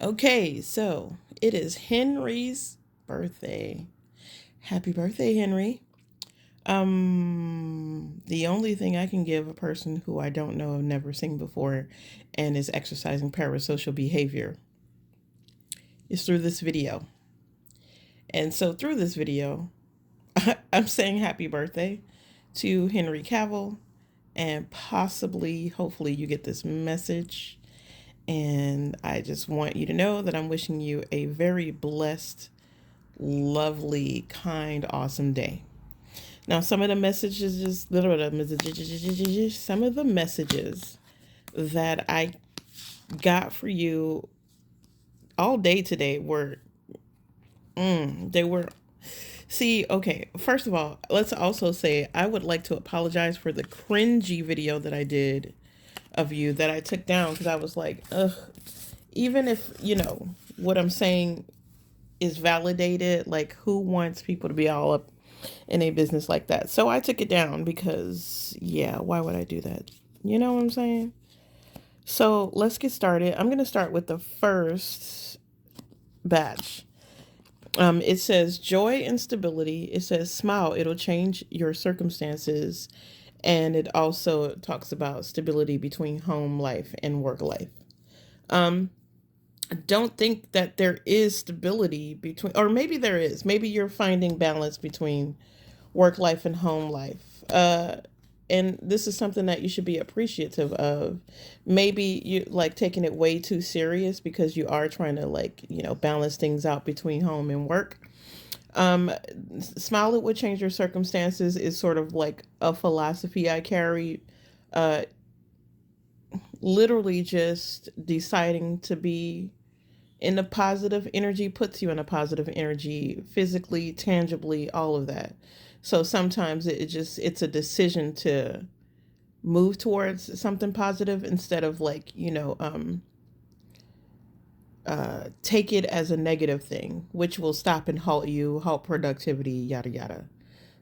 Okay, so it is Henry's birthday. Happy birthday, Henry. The only thing I can give a person who I don't know, have never seen before, and is exercising parasocial behavior is through this video. And so through this video, I'm saying happy birthday to Henry Cavill, and possibly, hopefully, you get this message. And I just want you to know that I'm wishing you a very blessed, lovely, kind, awesome day. Now, some of the messages, some of the messages that I got for you all day today they were, see, okay, first of all, let's also say I would like to apologize for the cringy video that I did of you that I took down because I was like, ugh, even if, what I'm saying is validated, like who wants people to be all up in a business like that? So I took it down because, yeah, why would I do that? You know what I'm saying? So let's get started. I'm going to start with the first batch. It says joy and stability. It says smile, it'll change your circumstances. And it also talks about stability between home life and work life. Um, don't think that there is stability between, or maybe there is. Maybe you're finding balance between work life and home life. And this is something that you should be appreciative of. Maybe you like taking it way too serious because you are trying to balance things out between home and work. Um, Smile it would change your circumstances is sort of like a philosophy I carry. Uh, Literally just deciding to be in a positive energy puts you in a positive energy physically, tangibly, all of that. So sometimes it's a decision to move towards something positive instead of take it as a negative thing, which will stop and halt you, halt productivity, yada yada.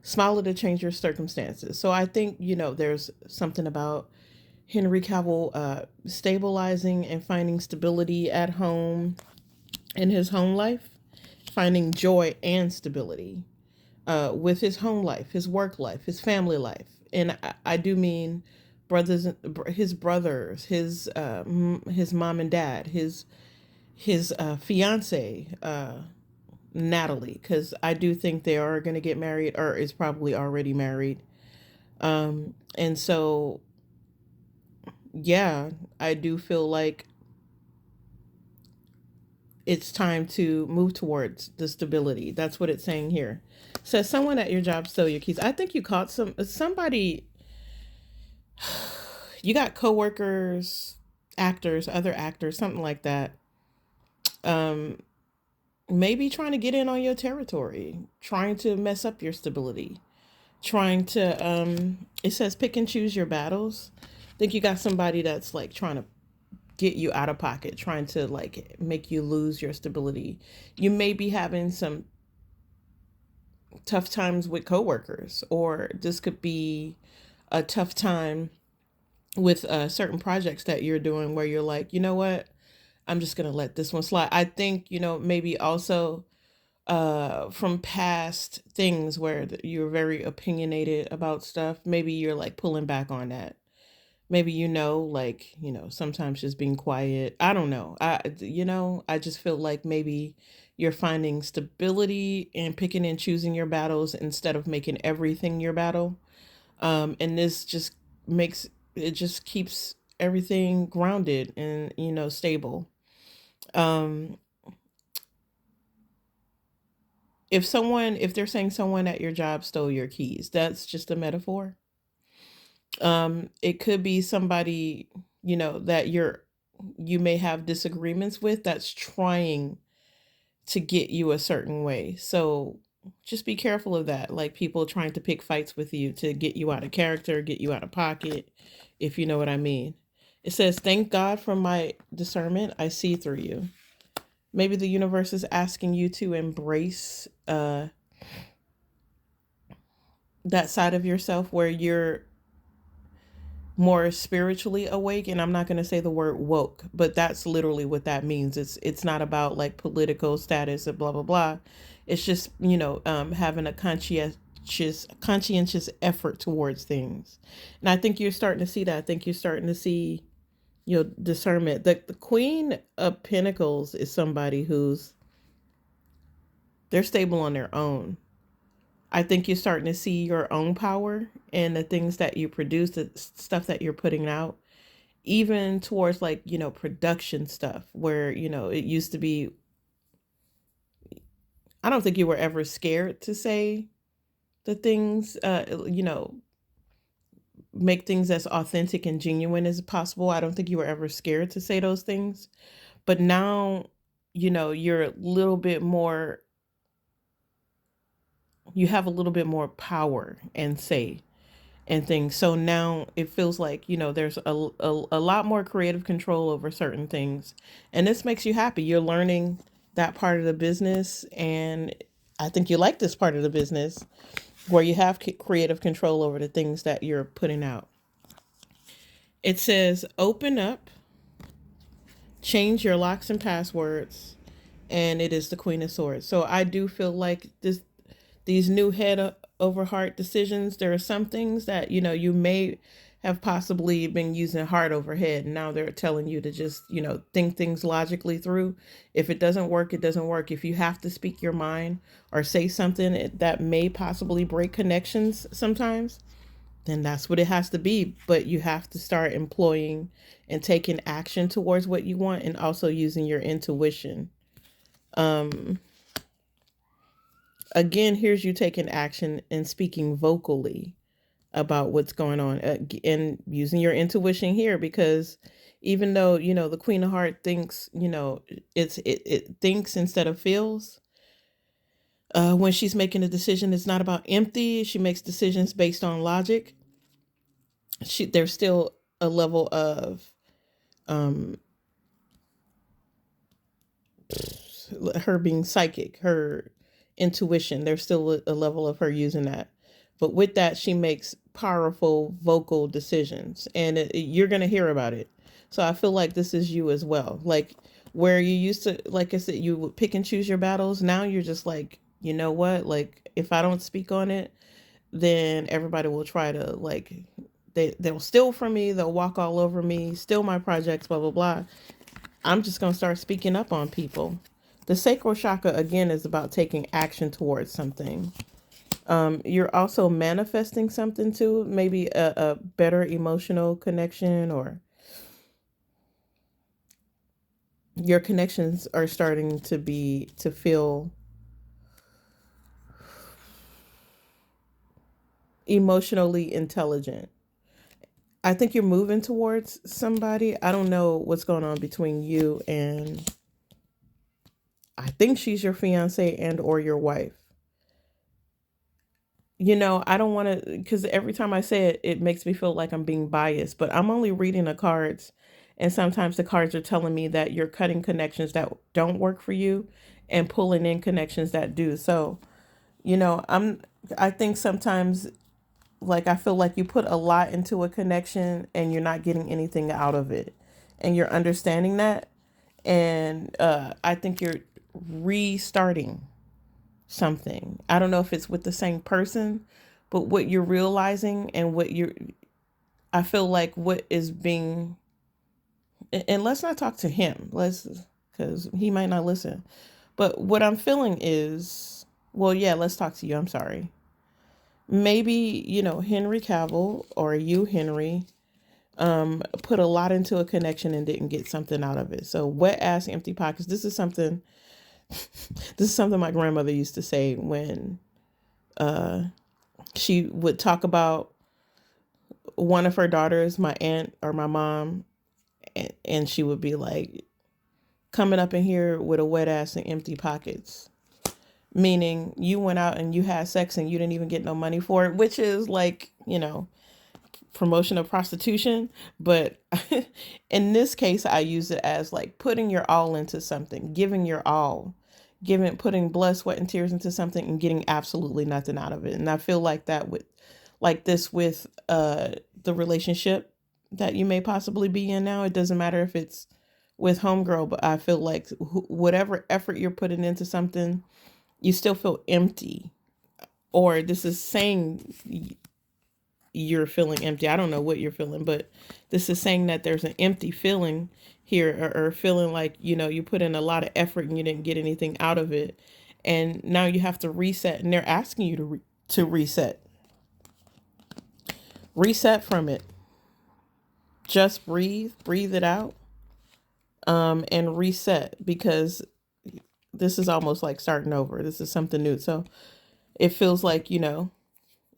Smile to change your circumstances. So I think there's something about Henry Cavill stabilizing and finding stability at home in his home life, finding joy and stability with his home life, his work life, his family life. And I do mean his brothers, his mom and dad, his fiance, Natalie, because I do think they are going to get married or is probably already married. And so, yeah, I do feel like it's time to move towards the stability. That's what it's saying here. Says someone at your job stole your keys. I think you caught somebody. You got coworkers, actors, other actors, something like that. Um, Maybe trying to get in on your territory, trying to mess up your stability, trying to. It says pick and choose your battles. I think you got somebody that's like trying to get you out of pocket, trying to like make you lose your stability. You may be having some tough times with coworkers, or this could be a tough time with certain projects that you're doing where you're like, you know what, I'm just gonna let this one slide. I think maybe also from past things where you're very opinionated about stuff. Maybe you're like pulling back on that. Maybe sometimes just being quiet. I don't know. I just feel like maybe you're finding stability in picking and choosing your battles instead of making everything your battle. And this just makes it just keeps everything grounded and stable. Um, if they're saying someone at your job stole your keys, that's just a metaphor. It could be somebody that you may have disagreements with that's trying to get you a certain way. So just be careful of that. Like people trying to pick fights with you to get you out of character, get you out of pocket, if you know what I mean. It says, thank God for my discernment. I see through you. Maybe the universe is asking you to embrace that side of yourself where more spiritually awake. And I'm not going to say the word woke, but that's literally what that means. It's not about like political status and blah blah blah. It's just, having a conscientious effort towards things. And I think you're starting to see that. I think you're starting to see, discernment. The Queen of Pentacles is somebody who's, they're stable on their own. I think you're starting to see your own power and the things that you produce, the stuff that you're putting out, even towards like, production stuff where, it used to be, I don't think you were ever scared to say the things, make things as authentic and genuine as possible. I don't think you were ever scared to say those things. But now, you're a little bit more, you have a little bit more power and say and things. So now it feels like, there's a lot more creative control over certain things. And this makes you happy. You're learning that part of the business. And I think you like this part of the business where you have creative control over the things that you're putting out. It says open up, change your locks and passwords, and it is the Queen of Swords. So I do feel like these new head over heart decisions, there are some things that, you may have possibly been using heart over head. And now they're telling you to just, think things logically through. If it doesn't work, it doesn't work. If you have to speak your mind or say something that may possibly break connections sometimes, then that's what it has to be. But you have to start employing and taking action towards what you want, and also using your intuition. Um, Again, here's you taking action and speaking vocally about what's going on, and using your intuition here, because even though, the Queen of Heart thinks, it thinks instead of feels. When she's making a decision, it's not about empathy. She makes decisions based on logic. There's still a level of, um, her being psychic, her intuition. There's still a level of her using that. But with that, she makes powerful vocal decisions, and you're going to hear about it. So I feel like this is you as well. Like where you used to, like I said, you would pick and choose your battles. Now you're just like, you know what? Like if I don't speak on it, then everybody will try to like, they'll steal from me. They'll walk all over me, steal my projects, blah, blah, blah. I'm just going to start speaking up on people. The sacral chakra, again, is about taking action towards something. You're also manifesting something too, maybe a better emotional connection, or your connections are starting to feel emotionally intelligent. I think you're moving towards somebody. I don't know what's going on between you and, I think she's your fiance and or your wife. I don't want to, because every time I say it, it makes me feel like I'm being biased, but I'm only reading the cards. And sometimes the cards are telling me that you're cutting connections that don't work for you and pulling in connections that do. So, I think sometimes, like, I feel like you put a lot into a connection and you're not getting anything out of it. And you're understanding that. And I think you're restarting something. I don't know if it's with the same person, but what you're realizing and I feel like what is being, and let's not talk to him, because he might not listen. But what I'm feeling is, well, yeah, let's talk to you. I'm sorry. Maybe, Henry Cavill or you, Henry, put a lot into a connection and didn't get something out of it. So wet ass empty pockets. This is something my grandmother used to say when she would talk about one of her daughters, my aunt or my mom, and she would be like, coming up in here with a wet ass and empty pockets. Meaning you went out and you had sex and you didn't even get no money for it, which is like, promotion of prostitution. But in this case, I use it as like putting your all into something, giving your all, putting blood, sweat, and tears into something and getting absolutely nothing out of it. And I feel like that with, like this with the relationship that you may possibly be in now. It doesn't matter if it's with homegirl, but I feel like whatever effort you're putting into something, you still feel empty. Or this is saying you're feeling empty. I don't know what you're feeling, but this is saying that there's an empty feeling here, or feeling like, you put in a lot of effort and you didn't get anything out of it. And now you have to reset, and they're asking you to reset. Reset from it. Just breathe it out, and reset, because this is almost like starting over. This is something new. So it feels like,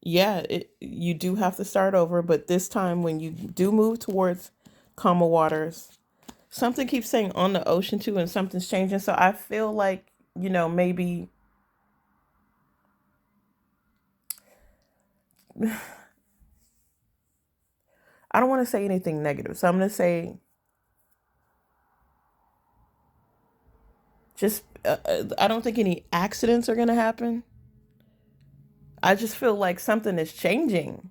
yeah, you do have to start over, but this time when you do move towards calmer waters, something keeps saying on the ocean too, and something's changing. So I feel like, maybe I don't want to say anything negative. So I'm going to say just, I don't think any accidents are going to happen. I just feel like something is changing.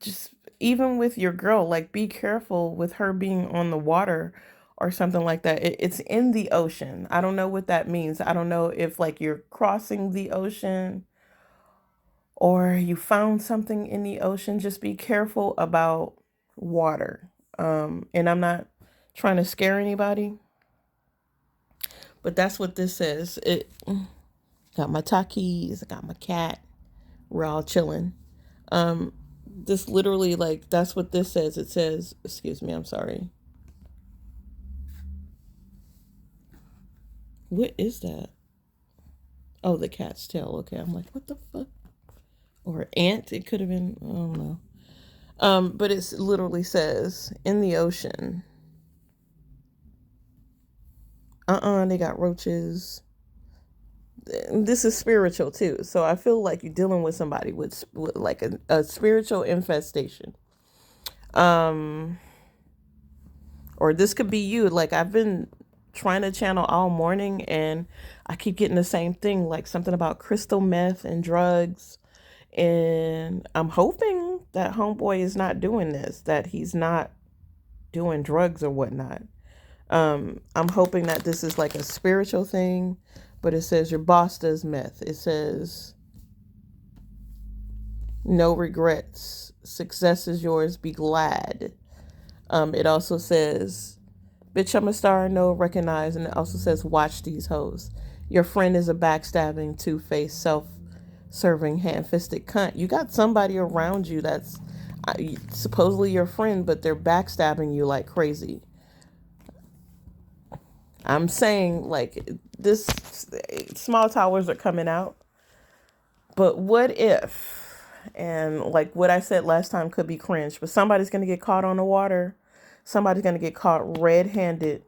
Just even with your girl, like be careful with her being on the water or something like that. It's in the ocean. I don't know what that means. I don't know if like you're crossing the ocean or you found something in the ocean. Just be careful about water. And I'm not trying to scare anybody, but that's what this says. It got my Takis, I got my cat. We're all chilling. Um, this literally, like, that's what this says. It says, excuse me, I'm sorry. What is that? Oh, the cat's tail. Okay, I'm like, what the fuck? Or ant? It could have been. I don't know. But it literally says in the ocean. They got roaches. This is spiritual too, so I feel like you're dealing with somebody with like a spiritual infestation. Um, or this could be you. Like I've been trying to channel all morning, and I keep getting the same thing, like something about crystal meth and drugs. And I'm hoping that homeboy is not doing this, that he's not doing drugs or whatnot. I'm hoping that this is like a spiritual thing, but it says your boss does meth. It says no regrets. Success is yours. Be glad. It also says, bitch, I'm a star. No, recognize. And it also says, watch these hoes. Your friend is a backstabbing, two-faced, self-serving, hand-fisted cunt. You got somebody around you that's supposedly your friend, but they're backstabbing you like crazy. I'm saying, like, this small towers are coming out. But what if, and like what I said last time could be cringe, but somebody's going to get caught on the water. Somebody's going to get caught red-handed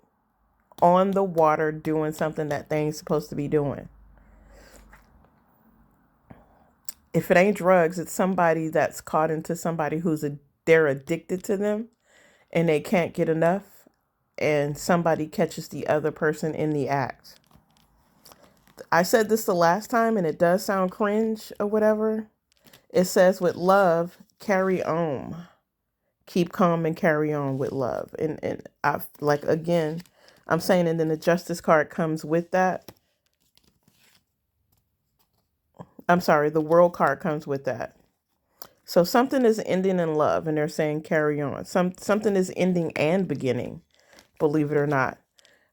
on the water doing something that they ain't supposed to be doing. If it ain't drugs, it's somebody that's caught into somebody they're addicted to them and they can't get enough, and somebody catches the other person in the act. I said this the last time, and it does sound cringe or whatever. It says, with love, carry on. Keep calm and carry on with love. And I, like, again, I'm saying, and then the justice card comes with that. I'm sorry, the world card comes with that. So something is ending in love, and they're saying carry on. Something is ending and beginning, believe it or not.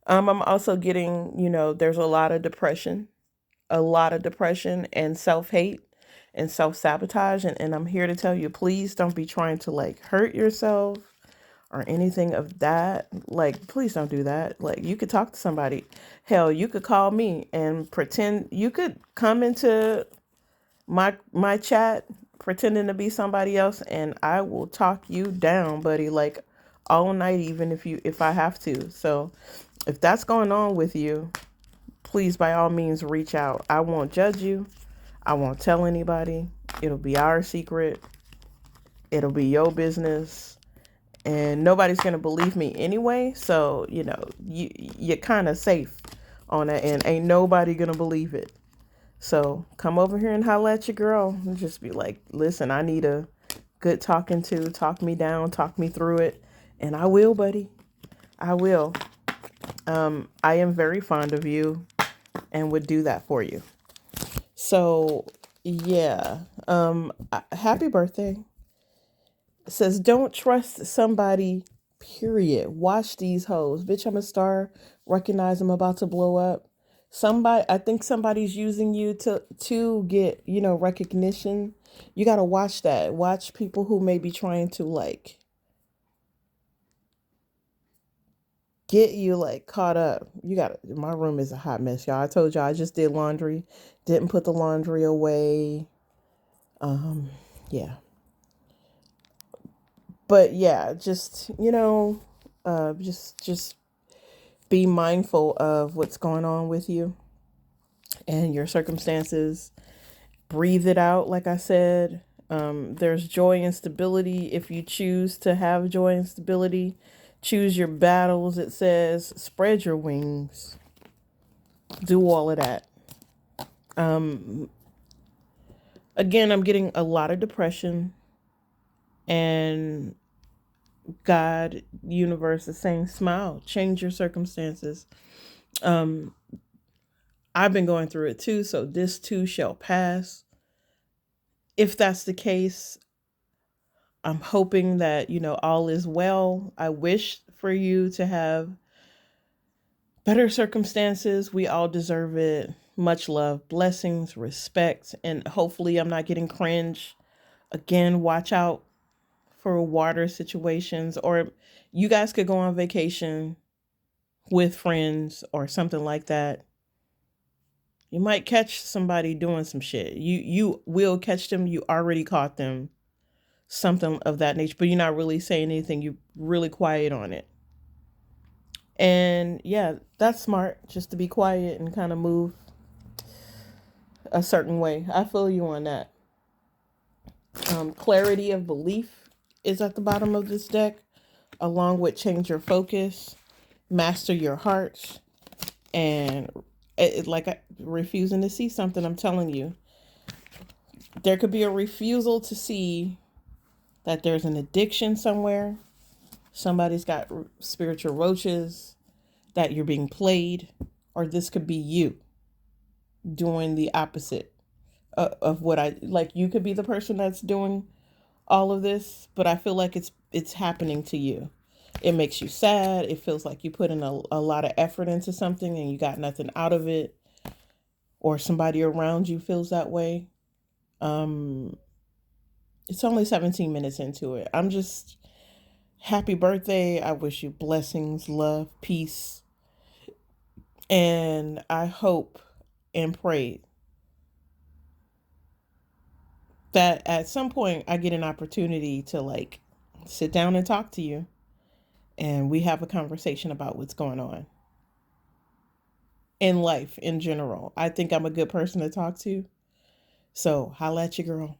I'm also getting, there's a lot of depression and self-hate and self-sabotage. And I'm here to tell you, please don't be trying to like hurt yourself or anything of that. Like, please don't do that. Like, you could talk to somebody. Hell, you could call me and pretend you could come into my chat pretending to be somebody else, and I will talk you down, buddy, like all night, even if I have to. So if that's going on with you, please, by all means, reach out. I won't judge you. I won't tell anybody. It'll be our secret. It'll be your business. And nobody's going to believe me anyway. So, you're kind of safe on that, and ain't nobody going to believe it. So come over here and holla at your girl and just be like, listen, I need a Good talking to. Talk me down, talk me through it. And I will, buddy. I will. I am very fond of you and would do that for you. So, yeah. Happy birthday. It says, don't trust somebody, period. Watch these hoes. Bitch, I'm a star. Recognize I'm about to blow up. I think somebody's using you to get, recognition. You got to watch that. Watch people who may be trying to like get you like caught up. My room is a hot mess, y'all. I told y'all I just did laundry, didn't put the laundry away. Yeah. But yeah, just, just be mindful of what's going on with you and your circumstances. Breathe it out, like I said. There's joy and stability if you choose to have joy and stability. Choose your battles, it says. Spread your wings. Do all of that. Again, I'm getting a lot of depression, and God, universe is saying, smile, change your circumstances. I've been going through it too, so this too shall pass. If that's the case, I'm hoping that, all is well. I wish for you to have better circumstances. We all deserve it. Much love, blessings, respect, and hopefully I'm not getting cringe. Again, watch out for water situations, or you guys could go on vacation with friends or something like that. You might catch somebody doing some shit. You will catch them. You already caught them. Something of that nature, but you're not really saying anything. You're really quiet on it. And yeah, that's smart, just to be quiet and kind of move a certain way. I feel you on that. Clarity of belief is at the bottom of this deck, along with change your focus, master your heart, and refusing to see something. I'm telling you, there could be a refusal to see that there's an addiction somewhere. Somebody's got spiritual roaches, that you're being played, or this could be you doing the opposite of what I like. You could be the person that's doing all of this, but I feel like it's happening to you. It makes you sad. It feels like you put in a lot of effort into something and you got nothing out of it, or somebody around you feels that way. Um, it's only 17 minutes into it. I'm just happy birthday. I wish you blessings, love, peace, and I hope and pray that at some point I get an opportunity to like sit down and talk to you and we have a conversation about what's going on in life in general. I think I'm a good person to talk to. So holla at your girl.